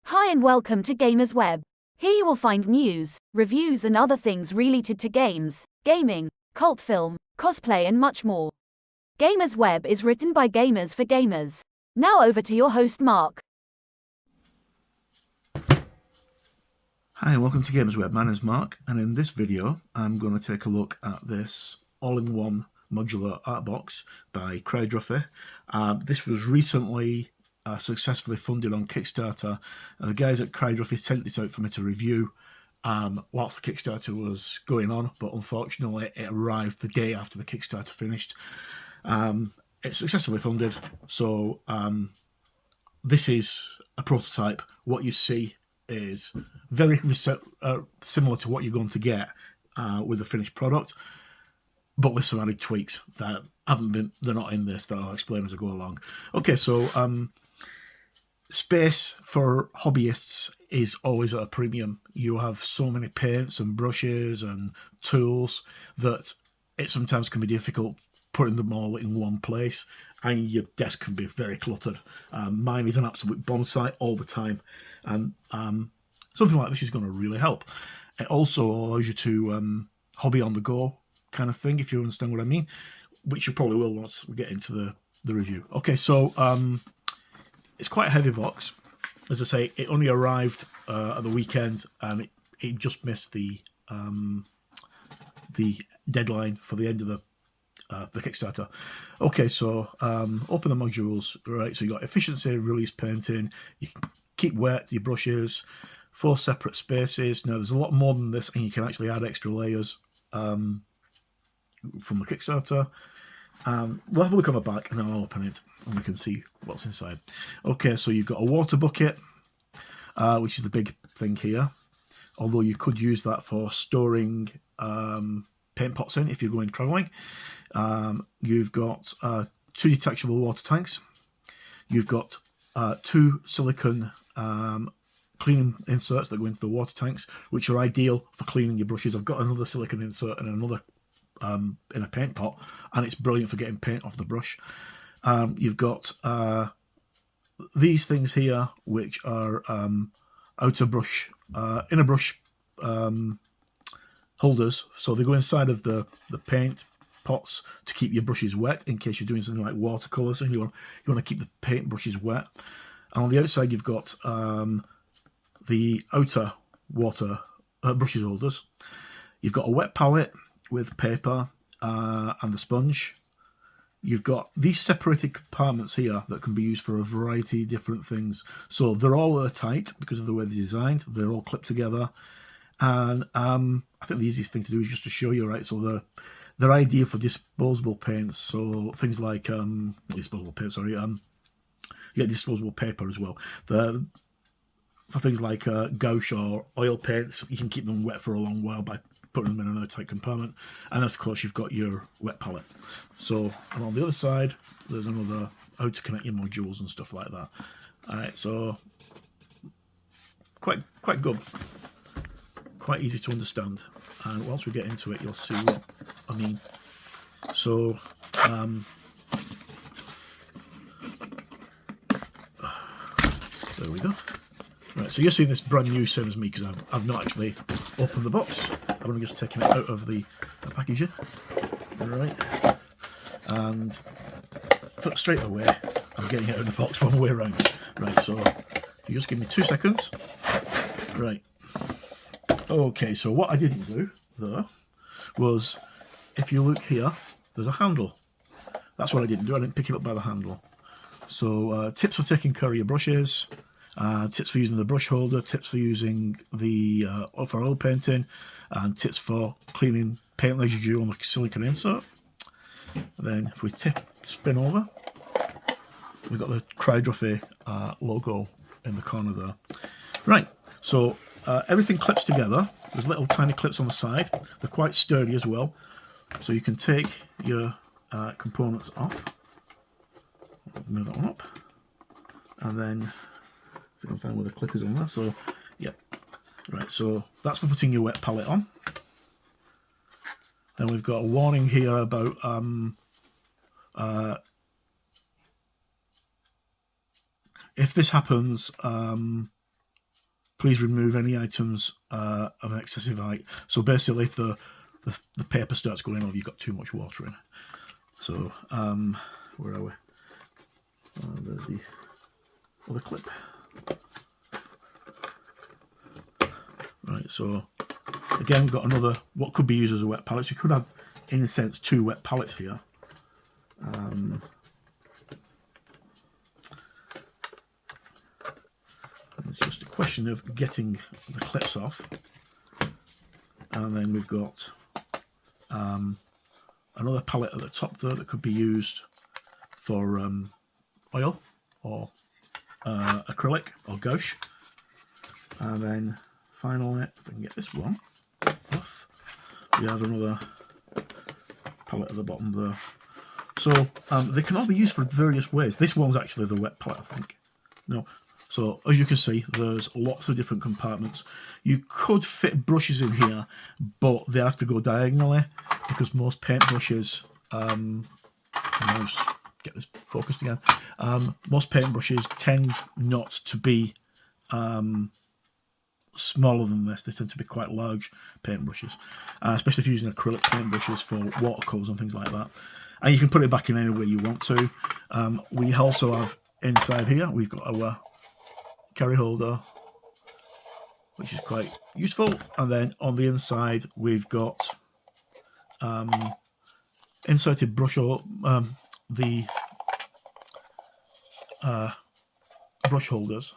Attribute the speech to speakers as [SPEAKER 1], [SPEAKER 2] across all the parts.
[SPEAKER 1] Hi and welcome to Gamers Web. Here you will find news, reviews and other things related to games, gaming, cult film, cosplay and much more. Gamers Web is written by gamers for gamers. Now over to your host Mark.
[SPEAKER 2] Hi and welcome to Gamers Web. My name is Mark, and in this video I'm going to take a look at this all-in-one modular art box by Krydrufi. This was recently successfully funded on Kickstarter. The guys at Krydrufi sent this out for me to review whilst the Kickstarter was going on, but unfortunately it arrived the day after the Kickstarter finished. It's successfully funded, so this is a prototype. What you see is very similar to what you're going to get with the finished product, but with some added tweaks that they're not in this, that I'll explain as I go along. Okay, so space for hobbyists is always at a premium. You have so many paints and brushes and tools that it sometimes can be difficult putting them all in one place, and your desk can be very cluttered. Mine is an absolute bonsai all the time, and something like this is going to really help. It also allows you to hobby on the go kind of thing, if you understand what I mean, which you probably will once we get into the review. Okay, so it's quite a heavy box. As I say, it only arrived at the weekend, and it just missed the deadline for the end of the Kickstarter. Okay, so open the modules. Right, so you got efficiency, release painting. You can keep wet your brushes. 4 separate spaces. Now there's a lot more than this, and you can actually add extra layers from the Kickstarter. We'll have a look on the back, and then I'll open it, and we can see what's inside. Okay, so you've got a water bucket, which is the big thing here. Although you could use that for storing paint pots in if you're going travelling. You've got 2 detachable water tanks. You've got 2 silicone cleaning inserts that go into the water tanks, which are ideal for cleaning your brushes. I've got another silicone insert and another in a paint pot, and it's brilliant for getting paint off the brush. You've got these things here, which are outer brush, inner brush holders. So they go inside of the paint pots to keep your brushes wet in case you're doing something like watercolors and you want to keep the paint brushes wet. And on the outside you've got the outer water brushes holders. You've got a wet palette with paper and the sponge. You've got these separated compartments here that can be used for a variety of different things. So they're all tight because of the way they're designed. They're all clipped together, and I think the easiest thing to do is just to show you, right? So they're ideal for disposable paints. So things like disposable paint, sorry, disposable paper as well. For things like gouache or oil paints, you can keep them wet for a long while by putting them in an airtight compartment. And of course you've got your wet palette. So, and on the other side there's another how to connect your modules and stuff like that. Alright, so quite good, quite easy to understand, and once we get into it you'll see what I mean. So there we go. Right, so you're seeing this brand new, same as me, because I've not actually opened the box. I've only just taken it out of the packaging. Right, and straight away I'm getting it out of the box one way around. Right, so if you just give me 2 seconds. Right. Okay, so what I didn't do though was, if you look here, there's a handle. That's what I didn't do. I didn't pick it up by the handle. So tips for taking care of your brushes. Tips for using the brush holder, tips for using the for oil painting, and tips for cleaning paint residue on the silicone insert. And then if we spin over, we've got the Krydrufi logo in the corner there. Right, so everything clips together. There's little tiny clips on the side. They're quite sturdy as well, so you can take your components off. Move that one up, and then if you can find where the clip is on there. So yeah, right, so that's for putting your wet palette on. Then we've got a warning here about if this happens, please remove any items of an excessive height. So basically, if the paper starts going over, you've got too much water in. So where are we? There's the other clip. Right, so again, we've got another, what could be used as a wet pallet. So you could have, in a sense, 2 wet pallets here. It's just a question of getting the clips off. And then we've got another pallet at the top there that could be used for oil or acrylic or gouache. And then finally, if I can get this one off, we have another pallet at the bottom there. So they can all be used for various ways. This one's actually the wet pallet, I think. No. So as you can see, there's lots of different compartments. You could fit brushes in here, but they have to go diagonally because most paintbrushes, get this focused again. Most paintbrushes tend not to be smaller than this. They tend to be quite large paintbrushes, especially if you're using acrylic paintbrushes for watercolours and things like that. And you can put it back in any way you want to. We also have inside here, we've got our carry holder, which is quite useful. And then on the inside, we've got inserted brush, or the brush holders,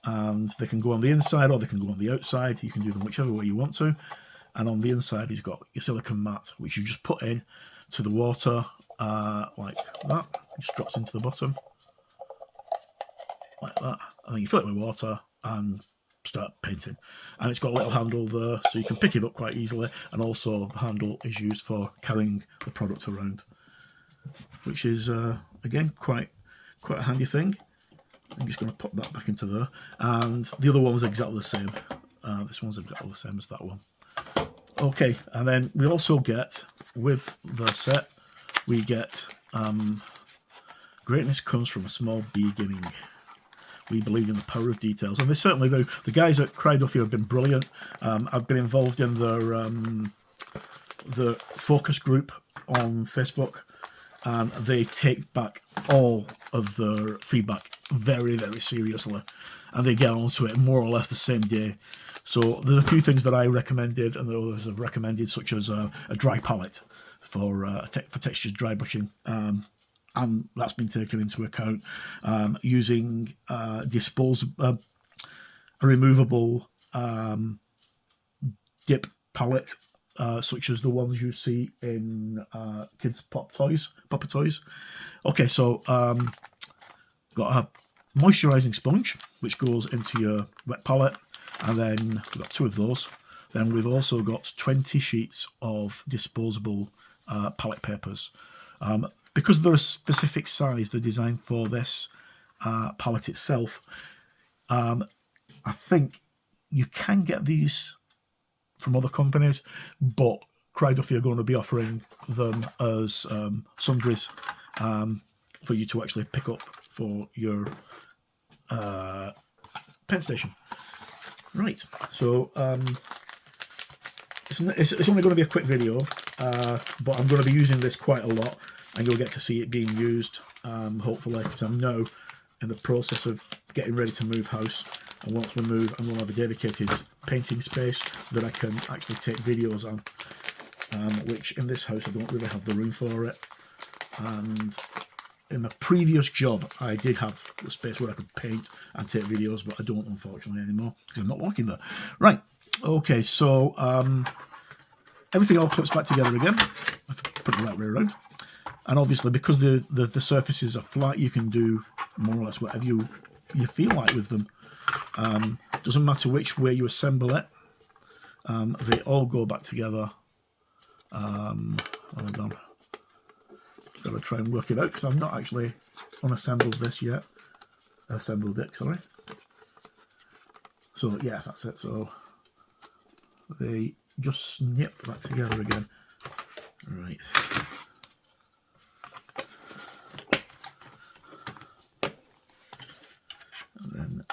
[SPEAKER 2] and they can go on the inside or they can go on the outside. You can do them whichever way you want to. And on the inside, you've got your silicone mat, which you just put in to the water like that. It just drops into the bottom like that, and then you fill it with water and start painting. And it's got a little handle there, so you can pick it up quite easily. And also the handle is used for carrying the product around, which is again quite a handy thing. I'm just going to pop that back into there. And the other one's exactly the same. This one's exactly the same as that one. Okay, and then we also get, with the set, we get greatness comes from a small beginning. We believe in the power of details, and they certainly do. The guys at Krydrufi have been brilliant. I've been involved in the focus group on Facebook, and they take back all of their feedback very, very seriously, and they get onto it more or less the same day. So there's a few things that I recommended and the others have recommended, such as a dry palette for textured dry brushing, and that's been taken into account. Using a removable dip palette, such as the ones you see in kids' Papa Toys. Okay, so got a moisturising sponge which goes into your wet palette, and then we've got 2 of those. Then we've also got 20 sheets of disposable palette papers. Because they're a specific size, they're designed for this palette itself. I think you can get these from other companies, but Krydrufi are going to be offering them as sundries for you to actually pick up for your pen station. Right, so it's only going to be a quick video, but I'm going to be using this quite a lot, and you'll get to see it being used, hopefully, because I'm now in the process of getting ready to move house. And once we move, I'm going to have a dedicated painting space that I can actually take videos on, which in this house I don't really have the room for it. And in my previous job, I did have the space where I could paint and take videos, but I don't, unfortunately, anymore because I'm not working there. Right, okay, so everything all clips back together again. I have to put it the right way around. And obviously, because the surfaces are flat, you can do more or less whatever you feel like with them. Doesn't matter which way you assemble it. They all go back together. Hold on. Got to try and work it out because I've not actually unassembled this yet. Assembled it, sorry. So yeah, that's it. So they just snip that together again. Right. And then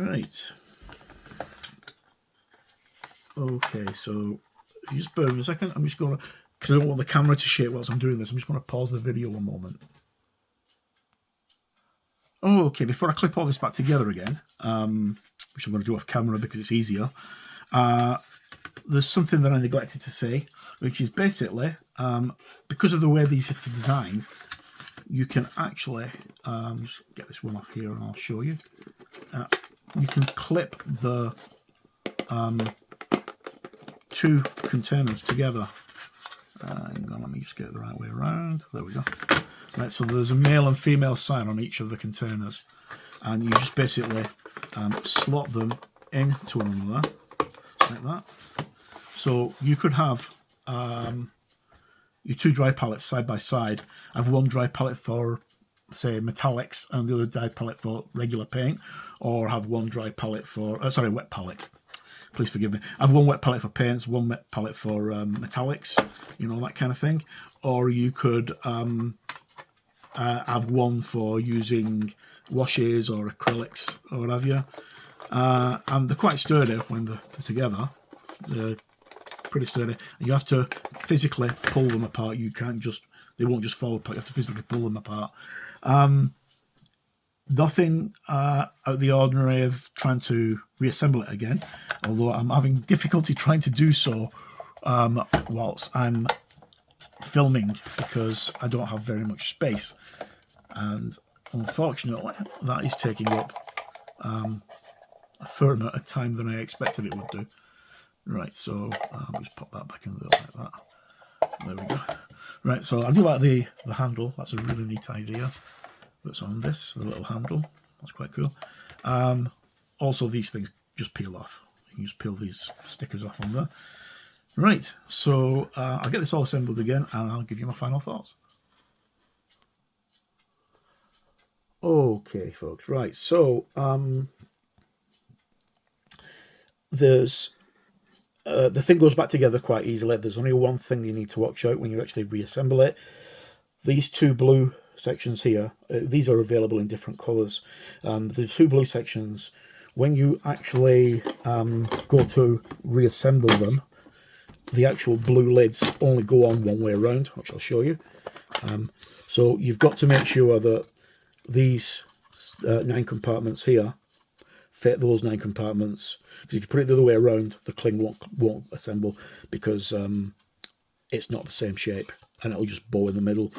[SPEAKER 2] Right. Okay, so if you just bear with me a second, I'm just going to, because I don't want the camera to shake whilst I'm doing this, I'm just going to pause the video one moment. Okay, before I clip all this back together again, which I'm going to do off camera because it's easier, there's something that I neglected to say, which is basically, because of the way these are designed, you can actually, just get this one off here and I'll show you. You can clip the two containers together. Hang on, let me just get it the right way around. There we go. Right, so there's a male and female sign on each of the containers, and you just basically slot them into one another like that. So you could have your two dry palettes side by side. Have one dry palette for, say, metallics and the other dry palette for regular paint, or have one dry palette for, wet palette. Please forgive me. I have one wet palette for paints, one wet palette for metallics, you know, that kind of thing. Or you could have one for using washes or acrylics or what have you. And they're quite sturdy when they're together. They're pretty sturdy. And you have to physically pull them apart. You can't just, they won't just fall apart. You have to physically pull them apart. Nothing out of the ordinary of trying to reassemble it again, although I'm having difficulty trying to do so whilst I'm filming because I don't have very much space, and unfortunately that is taking up a fair amount of time than I expected it would do. Right, so I'll just pop that back in there like that. There we go. Right, so I do like the handle. That's a really neat idea that's on this, the little handle. That's quite cool. Also, these things just peel off. You can just peel these stickers off on there. Right, so I'll get this all assembled again and I'll give you my final thoughts. Okay, folks, right, so there's the thing goes back together quite easily. There's only one thing you need to watch out when you actually reassemble it. These two blue sections here, these are available in different colours. The two blue sections, when you actually go to reassemble them, the actual blue lids only go on one way around, which I'll show you. So you've got to make sure that these 9 compartments here fit those 9 compartments. Because if you put it the other way around, the cling won't assemble because it's not the same shape and it'll just bow in the middle.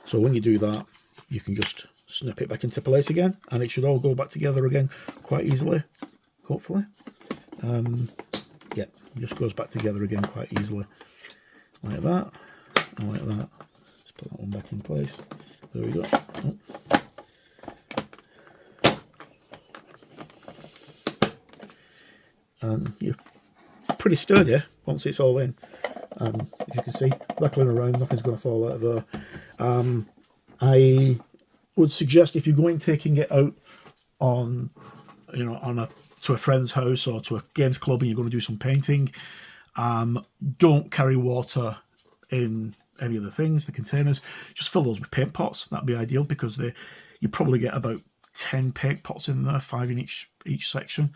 [SPEAKER 2] So when you do that, you can just snip it back into place again and it should all go back together again quite easily, hopefully. Yeah, it just goes back together again quite easily, like that, and like that. Just put that one back in place. There we go. And you're pretty sturdy once it's all in. As you can see, rattling around, nothing's going to fall out of there. I would suggest if you're going taking it out on, you know, to a friend's house or to a games club and you're going to do some painting, don't carry water in any of the things, the containers. Just fill those with paint pots. That'd be ideal because you probably get about 10 paint pots in there, 5 in each section.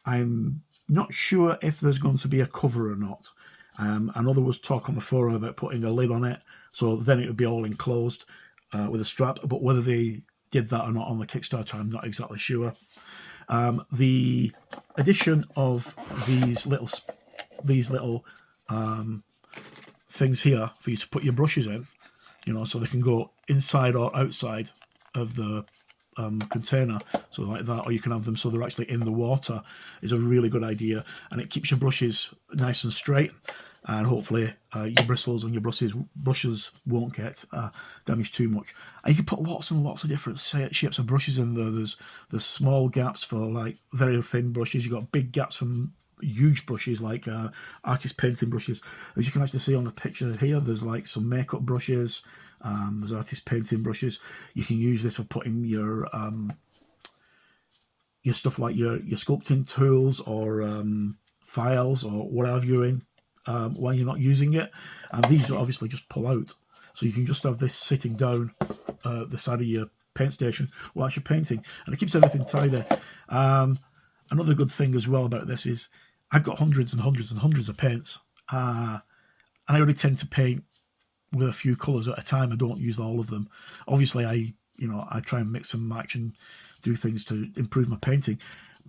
[SPEAKER 2] I'm not sure if there's going to be a cover or not. I know there was talk on the forum about putting a lid on it, so then it would be all enclosed with a strap, but whether they did that or not on the Kickstarter, I'm not exactly sure. The addition of these little things here for you to put your brushes in, you know, so they can go inside or outside of the container, so like that, or you can have them so they're actually in the water, is a really good idea, and it keeps your brushes nice and straight, and hopefully your bristles and your brushes won't get damaged too much. And you can put lots and lots of different shapes of brushes in there. There's small gaps for like very thin brushes. You've got big gaps from huge brushes like artist painting brushes. As you can actually see on the picture here, there's like some makeup brushes, there's artist painting brushes. You can use this for putting your stuff like your sculpting tools or files or whatever you're in while you're not using it. And these obviously just pull out, so you can just have this sitting down the side of your paint station whilst you're painting, and it keeps everything tidy. Another good thing as well about this is I've got hundreds and hundreds and hundreds of paints, and I only tend to paint with a few colours at a time. I don't use all of them. Obviously, I try and mix and match and do things to improve my painting,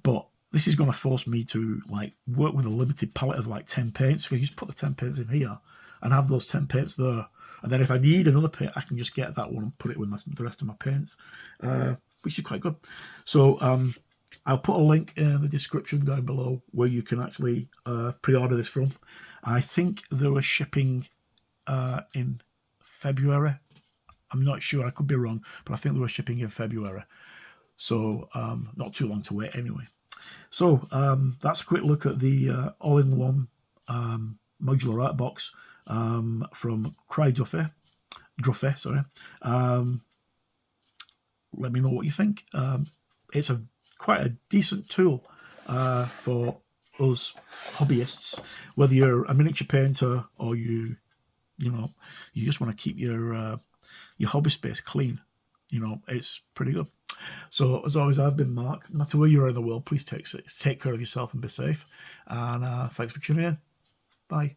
[SPEAKER 2] but this is going to force me to like work with a limited palette of like 10 paints. So you just put the 10 paints in here and have those 10 paints there, and then if I need another paint, I can just get that one and put it with the rest of my paints, which is quite good. So I'll put a link in the description down below where you can actually pre-order this from. I think they were shipping in February. I'm not sure, I could be wrong, but I think they were shipping in February. So not too long to wait anyway. So that's a quick look at the all-in-one modular art box from Krydrufi. Sorry. Let me know what you think. It's quite a decent tool for us hobbyists, whether you're a miniature painter or you just want to keep your hobby space clean. It's pretty good. So as always, I've been Mark. No matter where you are in the world, please take care of yourself and be safe. And thanks for tuning in. Bye.